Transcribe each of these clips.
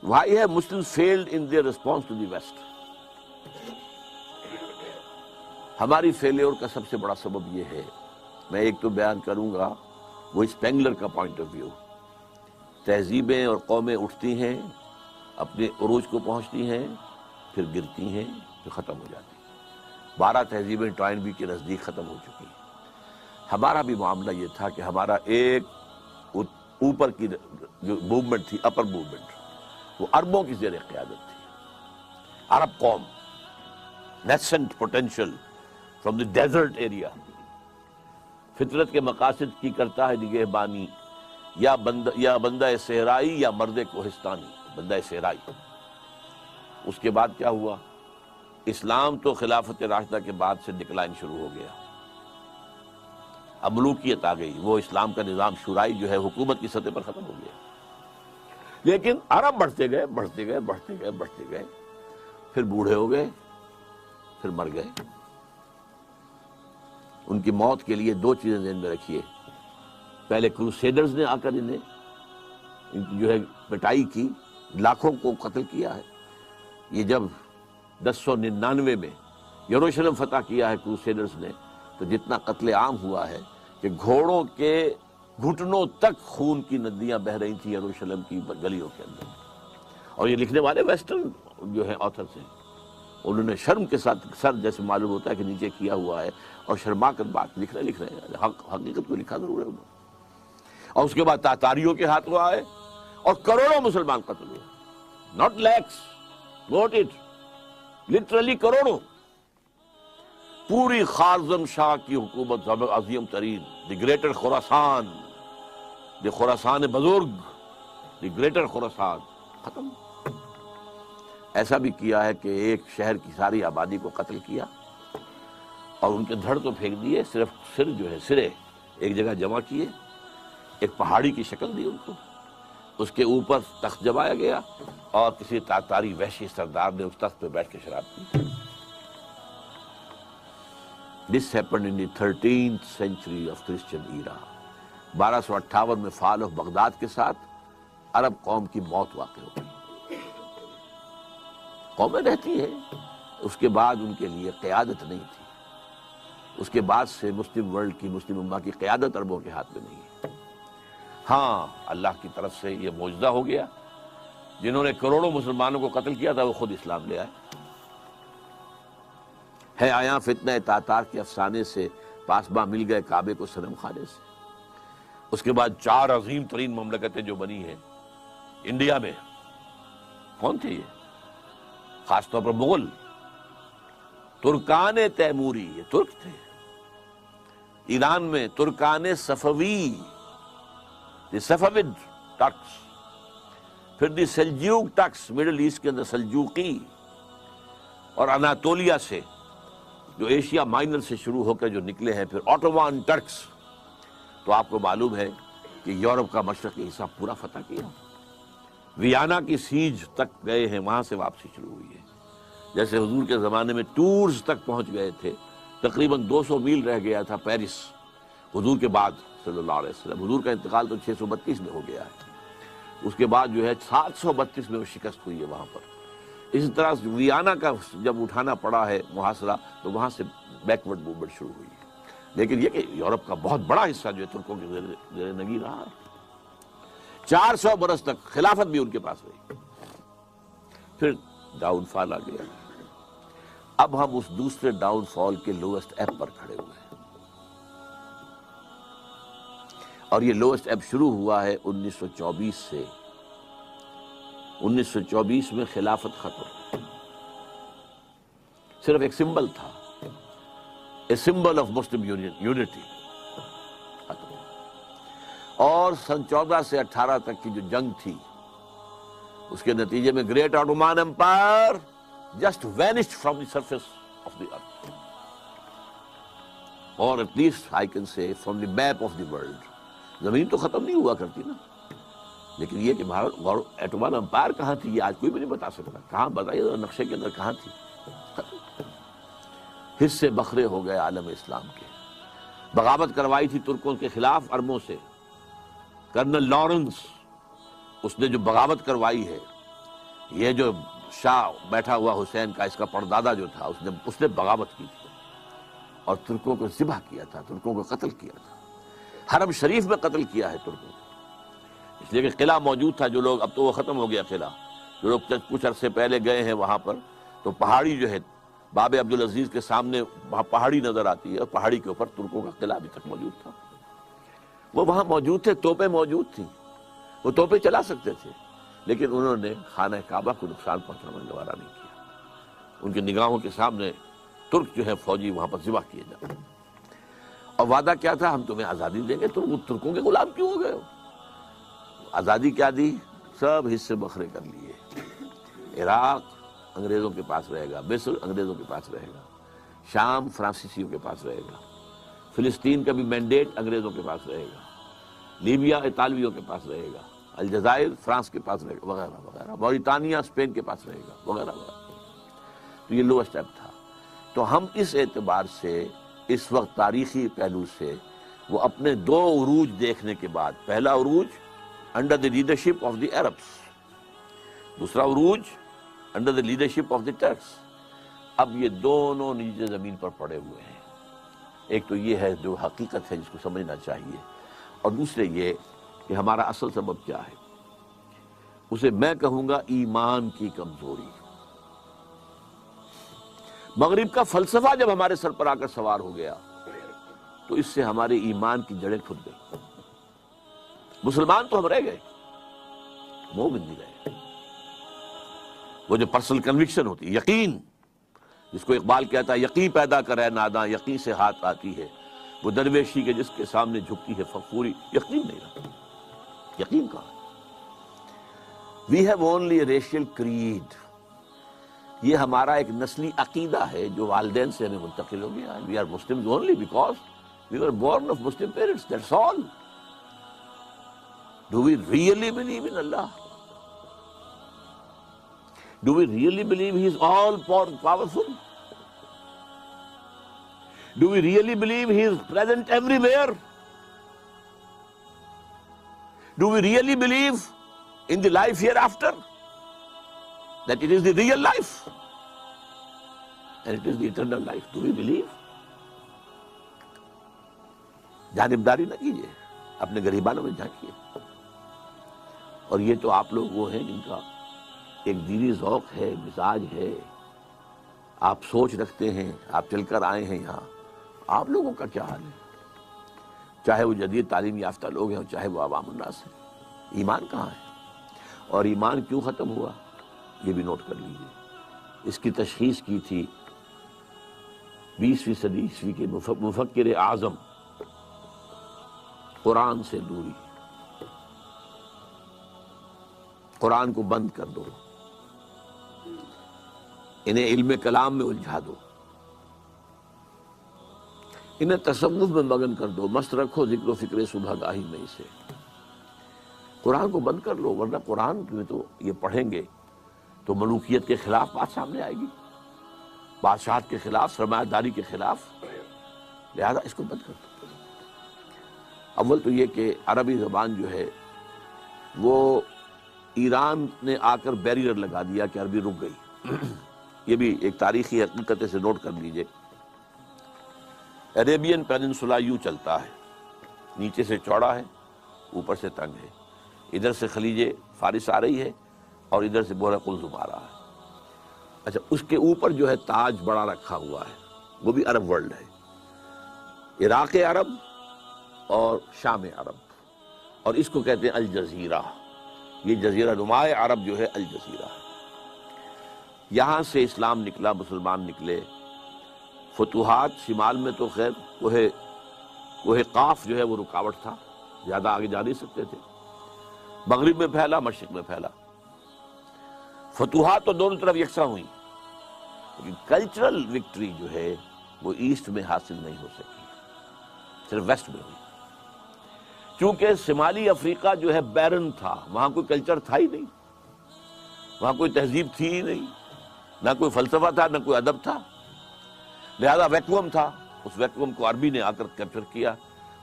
Why have Muslims failed in their response to the West? ہماری failure کا سب سے بڑا سبب یہ ہے، میں ایک تو بیان کروں گا، وہ اسپینگلر کا پوائنٹ آف ویو۔ تہذیبیں اور قومیں اٹھتی ہیں، اپنے عروج کو پہنچتی ہیں، پھر گرتی ہیں، پھر ختم ہو جاتی ہیں۔ 12 تہذیبیں ٹوائنبی کے نزدیک ختم ہو چکی ہیں۔ ہمارا بھی معاملہ یہ تھا کہ ہمارا ایک اوپر کی جو موومنٹ تھی، اپر موومنٹ، وہ عربوں کی زیر قیادت تھی۔ عرب قوم، nascent potential from the desert area, فطرت کے مقاصد کی کرتا ہے نگہبانی، یا بندہ صحرائی یا مرد کوہستانی، بندہ صحرائی۔ اس کے بعد کیا ہوا؟ اسلام تو خلافت راشدہ کے بعد سے ڈکلائن شروع ہو گیا، اب ملوکیت آ گئی، وہ اسلام کا نظام شورائی جو ہے حکومت کی سطح پر ختم ہو گیا۔ لیکن عرب بڑھتے گئے بڑھتے گئے بڑھتے گئے بڑھتے گئے، پھر بوڑھے ہو گئے، پھر مر گئے۔ ان کی موت کے لیے 2 چیزیں ذہن میں رکھیے۔ پہلے کروسیڈرز نے آ کر ان کی جو ہے پٹائی کی، لاکھوں کو قتل کیا ہے۔ یہ جب 1099 میں یروشلم فتح کیا ہے کروسیڈرز نے، تو جتنا قتل عام ہوا ہے کہ گھوڑوں کے گھٹنوں تک خون کی ندیاں بہہ رہی تھیں یروشلم کی گلیوں کے اندر۔ اور یہ لکھنے والے ویسٹرن جو ہیں آتھرز ہیں، انہوں نے شرم کے ساتھ سر جیسے معلوم ہوتا ہے کہ نیچے کیا ہوا ہے، اور شرما کر بات لکھ رہے ہیں، حقیقت کو لکھا ضرور ہے انہوں نے۔ اور اس کے بعد تاتاریوں کے ہاتھوں آئے اور کروڑوں مسلمان قتل ہوئے، not lakhs, not it, literally کروڑوں۔ پوری خارزم شاہ کی حکومت عظیم ترین، دی گریٹر خراسان، دی خراسان بزرگ، دی گریٹر خراسان، ختم۔ ایسا بھی کیا ہے کہ ایک شہر کی ساری آبادی کو قتل کیا اور ان کے دھڑ تو پھینک دیے، صرف سر جو ہے سرے ایک جگہ جمع کیے، ایک پہاڑی کی شکل دی ان کو، اس کے اوپر تخت جمایا گیا اور کسی تاتاری وحشی سردار نے اس تخت پہ بیٹھ کے شراب پی۔ This happened in the 13th century of Christian era۔ 1258 میں فال آف بغداد کے ساتھ عرب قوم کی موت واقع ہو گئی۔ قومیں رہتی ہیں، اس کے بعد ان کے لیے قیادت نہیں تھی۔ اس کے بعد سے مسلم ورلڈ کی، مسلم امہ کی قیادت عربوں کے ہاتھ میں نہیں ہے۔ ہاں، اللہ کی طرف سے یہ معجزہ ہو گیا، جنہوں نے کروڑوں مسلمانوں کو قتل کیا تھا وہ خود اسلام لے آئے۔ ہے آیا فتنہ تاتار کے افسانے سے، پاسباں مل گئے کعبے کو صنم خانے سے۔ اس کے بعد 4 عظیم ترین مملکتیں جو بنی ہیں انڈیا میں، کون تھے یہ؟ خاص طور پر مغل، ترکان تیموری، یہ ترک تھے۔ ایران میں ترکان صفوی، دی صفوید ٹرکس، پھر دی سلجوق ٹرکس، مڈل ایسٹ کے اندر سلجوقی، اور اناطولیہ سے جو ایشیا مائنر سے شروع ہو کر جو نکلے ہیں پھر آٹومان ٹرکس۔ تو آپ کو معلوم ہے کہ یورپ کا مشرقی حصہ پورا فتح کیا، ویانا کی سیج تک گئے ہیں، وہاں سے واپسی شروع ہوئی ہے۔ جیسے حضور کے زمانے میں ٹورز تک پہنچ گئے تھے، تقریباً 200 میل رہ گیا تھا پیرس حضور کے بعد صلی اللہ علیہ وسلم۔ حضور کا انتقال تو 632 میں ہو گیا ہے، اس کے بعد جو ہے 732 میں وہ شکست ہوئی ہے وہاں پر۔ اسی طرح ویانا کا جب اٹھانا پڑا ہے محاصرہ، تو وہاں سے بیکورڈ موومنٹ شروع ہوئی ہے۔ لیکن یہ کہ یورپ کا بہت بڑا حصہ جو ہے ترکوں کے زیر نگی رہا ہے، 400 برس تک خلافت بھی ان کے پاس رہی۔ پھر ڈاؤن فال آ گیا۔ اب ہم اس دوسرے ڈاؤن فال کے لوسٹ ایب پر کھڑے ہوئے ہیں، اور یہ لوسٹ ایب شروع ہوا ہے 1924 سے۔ 1924 میں خلافت ختم، صرف ایک سمبل تھا، a symbol of Muslim unity, ختم۔ اور سن 14 سے 18 تک کی جو جنگ تھی، اس کے نتیجے میں great Ottoman empire just vanished from the surface of the earth, اور at least I can say from the map of the world. زمین تو ختم نہیں ہوا کرتی نا، لیکن یہ کہ ایٹومان امپائر کہاں تھی یہ آج کوئی بھی نہیں بتا سکتا۔ کہاں بتائیے نقشے کے اندر کہاں تھی؟ حصے بکھرے ہو گئے عالم اسلام کے۔ بغاوت کروائی تھی ترکوں کے خلاف عربوں سے، کرنل لارنس، اس نے جو بغاوت کروائی ہے یہ جو شاہ بیٹھا ہوا حسین کا اس کا پردادا جو تھا اس نے بغاوت کی تھی اور ترکوں کو ذبح کیا تھا، ترکوں کو قتل کیا تھا، حرم شریف میں قتل کیا ہے ترکوں کو، اس لیے کہ قلعہ موجود تھا۔ جو لوگ، اب تو وہ ختم ہو گیا قلعہ، جو لوگ کچھ عرصے پہلے گئے ہیں وہاں پر، تو پہاڑی جو ہے باب عبدالعزیز کے سامنے وہاں پہاڑی نظر آتی ہے، اور پہاڑی کے اوپر ترکوں کا قلعہ ابھی تک موجود تھا۔ وہ وہاں موجود تھے، توپیں موجود تھیں، وہ توپیں چلا سکتے تھے، لیکن انہوں نے خانہ کعبہ کو نقصان پہنچانا میں گوارا نہیں کیا۔ ان کی نگاہوں کے سامنے ترک جو ہے فوجی وہاں پر ذبح کیے جاتے، اور وعدہ کیا تھا، ہم تمہیں آزادی دیں گے۔ ترکوں کے غلام کیوں ہو گئے ہو؟ آزادی کیا دی؟ سب حصے بکھرے کر لیے۔ عراق انگریزوں کے پاس رہے گا، مصر انگریزوں کے پاس رہے گا، شام فرانسیسیوں کے پاس رہے گا، فلسطین کا بھی مینڈیٹ انگریزوں کے پاس رہے گا، لیبیا اطالویوں کے پاس رہے گا، الجزائر فرانس کے پاس رہے گا، وغیرہ وغیرہ، موریٹانیہ اسپین کے پاس رہے گا، وغیرہ وغیرہ۔ تو یہ لو اسٹیپ تھا۔ تو ہم اس اعتبار سے اس وقت تاریخی پہلو سے وہ اپنے دو عروج دیکھنے کے بعد، پہلا عروج under the leadership of the Arabs, دوسرا عروج under the leadership of the tricks, اب یہ دونوں نیچے زمین پر پڑے ہوئے ہیں۔ ایک تو یہ ہے جو حقیقت ہے جس کو سمجھنا چاہیے، اور دوسرے یہ کہ ہمارا اصل سبب کیا ہے، اسے میں کہوں گا ایمان کی کمزوری۔ مغرب کا فلسفہ جب ہمارے سر پر آ کر سوار ہو گیا تو اس سے ہمارے ایمان کی جڑیں کھد گئی۔ مسلمان تو ہم رہ گئے، مومن نہیں رہے۔ وہ جو پرسنل کنوکشن ہوتی ہے، یقین، جس کو اقبال کہتا ہے یقین پیدا کرے ناداں، یقین سے ہاتھ آتی ہے وہ درویشی کے جس کے سامنے جھکتی ہے فخوری۔ یقین نہیں رہا، یقین کہاں؟ We have only a racial creed, یہ ہمارا ایک نسلی عقیدہ ہے جو والدین سے ہمیں منتقل ہو گیا۔ We are Muslims only because we were born of Muslim parents, that's all. Do we really believe in Allah? Do we really believe He is all powerful? Do we really believe He is present everywhere? Do we really believe in the life hereafter? That it is the real life and it is the eternal life. Do we believe? جانبداری نہ کیجیے، اپنے گریبانوں میں جھانکیے۔ اور یہ تو آپ لوگ وہ ہیں جن کا ایک دینی ذوق ہے، مزاج ہے، آپ سوچ رکھتے ہیں، آپ چل کر آئے ہیں یہاں۔ آپ لوگوں کا کیا حال ہے؟ چاہے وہ جدید تعلیم یافتہ لوگ ہیں اور چاہے وہ عوام الناس ہیں، ایمان کہاں ہے؟ اور ایمان کیوں ختم ہوا یہ بھی نوٹ کر لیجیے۔ اس کی تشخیص کی تھی 20ویں صدی عیسوی کے مفکر اعظم، قرآن سے دوری۔ قرآن کو بند کر دو، انہیں علم کلام میں الجھا دو، انہیں تصوف میں مگن کر دو، مست رکھو ذکر و فکر صبح گاہی میں اسے۔ قرآن کو بند کر لو، ورنہ قرآن میں تو یہ پڑھیں گے تو ملوکیت کے خلاف بات سامنے آئے گی، بادشاہت کے خلاف، سرمایہ داری کے خلاف، لہذا اس کو بند کر دو۔ اول تو یہ کہ عربی زبان جو ہے وہ ایران نے آ کر بیریئر لگا دیا کہ عربی رک گئی۔ یہ بھی ایک تاریخی حقیقت سے نوٹ کر لیجئے۔ عربین پیننسولا یوں چلتا ہے، نیچے سے چوڑا ہے، اوپر سے تنگ ہے، ادھر سے خلیج فارس آ رہی ہے اور ادھر سے بحر قلزم آ رہا ہے۔ اچھا، اس کے اوپر جو ہے تاج بڑا رکھا ہوا ہے، وہ بھی عرب ورلڈ ہے، عراق عرب اور شام عرب، اور اس کو کہتے ہیں الجزیرہ۔ یہ جزیرہ نمائے عرب جو ہے الجزیرہ ہے۔ یہاں سے اسلام نکلا، مسلمان نکلے، فتوحات شمال میں تو خیر کوہ قاف جو ہے وہ رکاوٹ تھا، زیادہ آگے جا نہیں سکتے تھے، مغرب میں پھیلا، مشرق میں پھیلا، فتوحات تو دونوں طرف یکساں ہوئی، لیکن کلچرل وکٹری جو ہے وہ ایسٹ میں حاصل نہیں ہو سکی، صرف ویسٹ میں ہوئی، چونکہ شمالی افریقہ جو ہے بیرن تھا، وہاں کوئی کلچر تھا ہی نہیں، وہاں کوئی تہذیب تھی ہی نہیں، نہ کوئی فلسفہ تھا، نہ کوئی ادب تھا، لہذا ویکوم تھا۔ اس ویکوم کو عربی نے آ کر کیپچر کیا،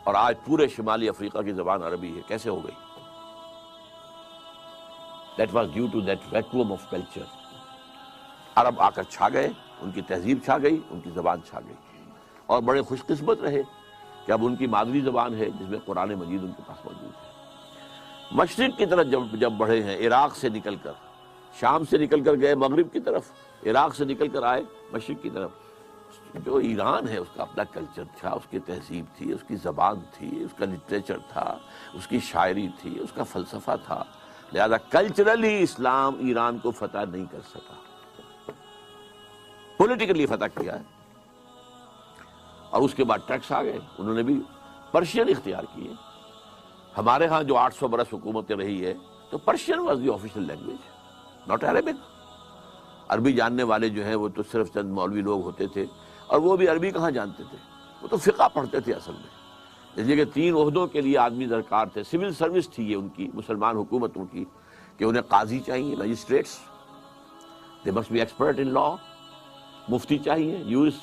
اور آج پورے شمالی افریقہ کی زبان عربی ہے۔ کیسے ہو گئی؟ That was due to that vacuum of culture. عرب آ کر چھا گئے، ان کی تہذیب چھا گئی، ان کی زبان چھا گئی، اور بڑے خوش قسمت رہے کہ اب ان کی مادری زبان ہے جس میں قرآن مجید ان کے پاس موجود ہے۔ مشرق کی طرف جب بڑھے ہیں، عراق سے نکل کر، شام سے نکل کر گئے مغرب کی طرف، عراق سے نکل کر آئے مشرق کی طرف، جو ایران ہے اس کا اپنا کلچر تھا، اس کی تہذیب تھی، اس کی زبان تھی، اس کا لٹریچر تھا، اس کی شاعری تھی، اس کا فلسفہ تھا، لہذا کلچرلی اسلام ایران کو فتح نہیں کر سکا، پولیٹیکلی فتح کیا ہے۔ اور اس کے بعد ٹرکس آ گئے، انہوں نے بھی پرشین اختیار کیے۔ ہمارے ہاں جو 800 برس حکومت رہی ہے تو Persian was the official language, not Arabic. عربی جاننے والے جو ہیں وہ تو صرف چند مولوی لوگ ہوتے تھے، اور وہ بھی عربی کہاں جانتے تھے، وہ تو فقہ پڑھتے تھے اصل میں۔ اس لیے کہ 3 عہدوں کے لیے آدمی درکار تھے، سول سروس تھی یہ ان کی مسلمان حکومتوں کی، کہ انہیں قاضی چاہیے، magistrates, they must be expert in law, مفتی چاہیے، یوس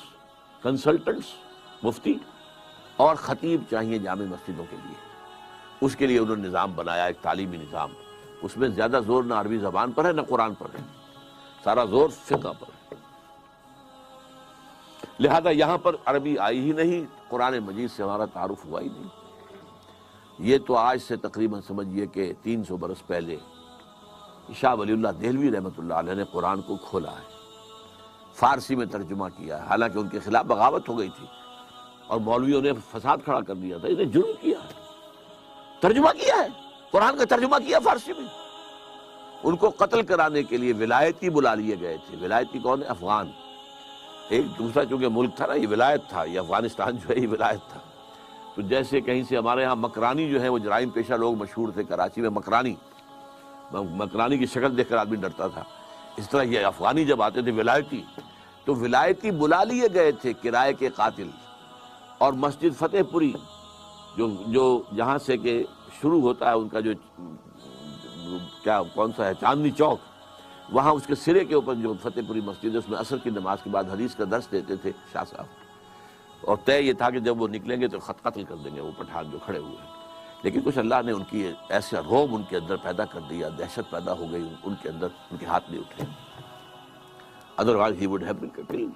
کنسلٹنٹس، مفتی، اور خطیب چاہیے جامع مسجدوں کے لیے۔ اس کے لیے انہوں نے نظام بنایا، ایک تعلیمی نظام، اس میں زیادہ زور نہ عربی زبان پر ہے نہ قرآن پر ہے، سارا زور فقہ پر ہے۔ لہذا یہاں پر عربی آئی ہی نہیں، قرآن مجید سے ہمارا تعارف ہوا ہی نہیں۔ یہ تو آج سے تقریباً سمجھیے کہ 300 برس پہلے شاہ ولی اللہ دہلوی رحمۃ اللہ علیہ نے قرآن کو کھولا ہے، فارسی میں ترجمہ کیا ہے، حالانکہ ان کے خلاف بغاوت ہو گئی تھی اور مولویوں نے فساد کھڑا کر دیا تھا، انہیں جرم کیا ہے، ترجمہ کیا ہے، قرآن کا ترجمہ کیا فارسی میں۔ ان کو قتل کرانے کے لیے ولایتی بلا لیے گئے تھے۔ ولایتی کون ہے؟ افغان۔ ایک دوسرا چونکہ ملک تھا نا، یہ ولایت تھا، یہ افغانستان جو ہے یہ ولایت تھا۔ تو جیسے کہیں سے ہمارے ہاں مکرانی جو ہے وہ جرائم پیشہ لوگ مشہور تھے کراچی میں، مکرانی کی شکل دیکھ کر آدمی ڈرتا تھا، اس طرح یہ افغانی جب آتے تھے ولایتی، تو ولایتی بلا لیے گئے تھے کرائے کے قاتل، اور مسجد فتح پوری جو جہاں سے کہ شروع ہوتا ہے ان کا جو کون سا ہے، چاندنی چوک، وہاں اس کے سرے کے اوپر جو فتح پوری مسجد ہے، اس میں عصر کی نماز کے بعد حدیث کا درس دیتے تھے شاہ صاحب، اور طے یہ تھا کہ جب وہ نکلیں گے تو قتل کر دیں گے وہ پٹھان جو کھڑے ہوئے ہیں۔ لیکن کچھ اللہ نے ان کی ایسا رعب ان کے اندر پیدا کر دیا، دہشت پیدا ہو گئی ان کے اندر، ان کے ہاتھ نہیں اٹھے، otherwise he would have been killed.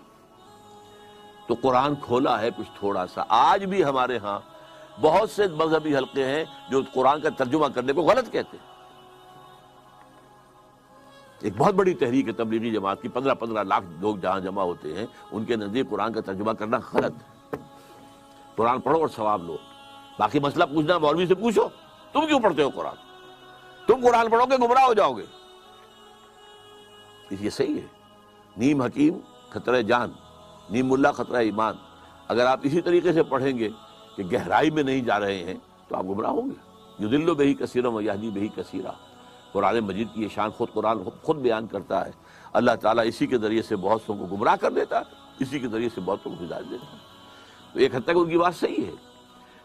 تو قرآن کھولا ہے کچھ تھوڑا سا۔ آج بھی ہمارے ہاں بہت سے مذہبی حلقے ہیں جو قرآن کا ترجمہ کرنے کو غلط کہتے ہیں۔ ایک بہت بڑی تحریک ہے تبلیغی جماعت کی، 15 لاکھ لوگ جہاں جمع ہوتے ہیں، ان کے نزدیک قرآن کا ترجمہ کرنا غلط ہے۔ قرآن پڑھو اور ثواب لو، باقی مسئلہ پوچھنا مولوی سے پوچھو، تم کیوں پڑھتے ہو قرآن؟ تم قرآن پڑھو گے گمراہ ہو جاؤ گے۔ یہ صحیح ہے، نیم حکیم خطرہ جان، نیم ملا خطرہ ایمان۔ اگر آپ اسی طریقے سے پڑھیں گے کہ گہرائی میں نہیں جا رہے ہیں تو آپ گمراہ ہوں گے۔ یضل بہ کثیرا ویہدی بہ کثیرا، قرآن مجید کی یہ شان قرآن خود بیان کرتا ہے۔ اللہ تعالیٰ اسی کے ذریعے سے بہت سو کو گمراہ کر دیتا ہے، اسی کے ذریعے سے بہتوں کو ہدایت دیتا ہے۔ تو ایک حد تک ان کی بات صحیح ہے،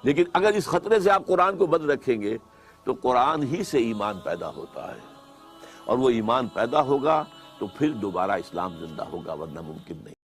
لیکن اگر اس خطرے سے آپ قرآن کو بند رکھیں گے تو قرآن ہی سے ایمان پیدا ہوتا ہے، اور وہ ایمان پیدا ہوگا تو پھر دوبارہ اسلام زندہ ہوگا، ورنہ ممکن نہیں۔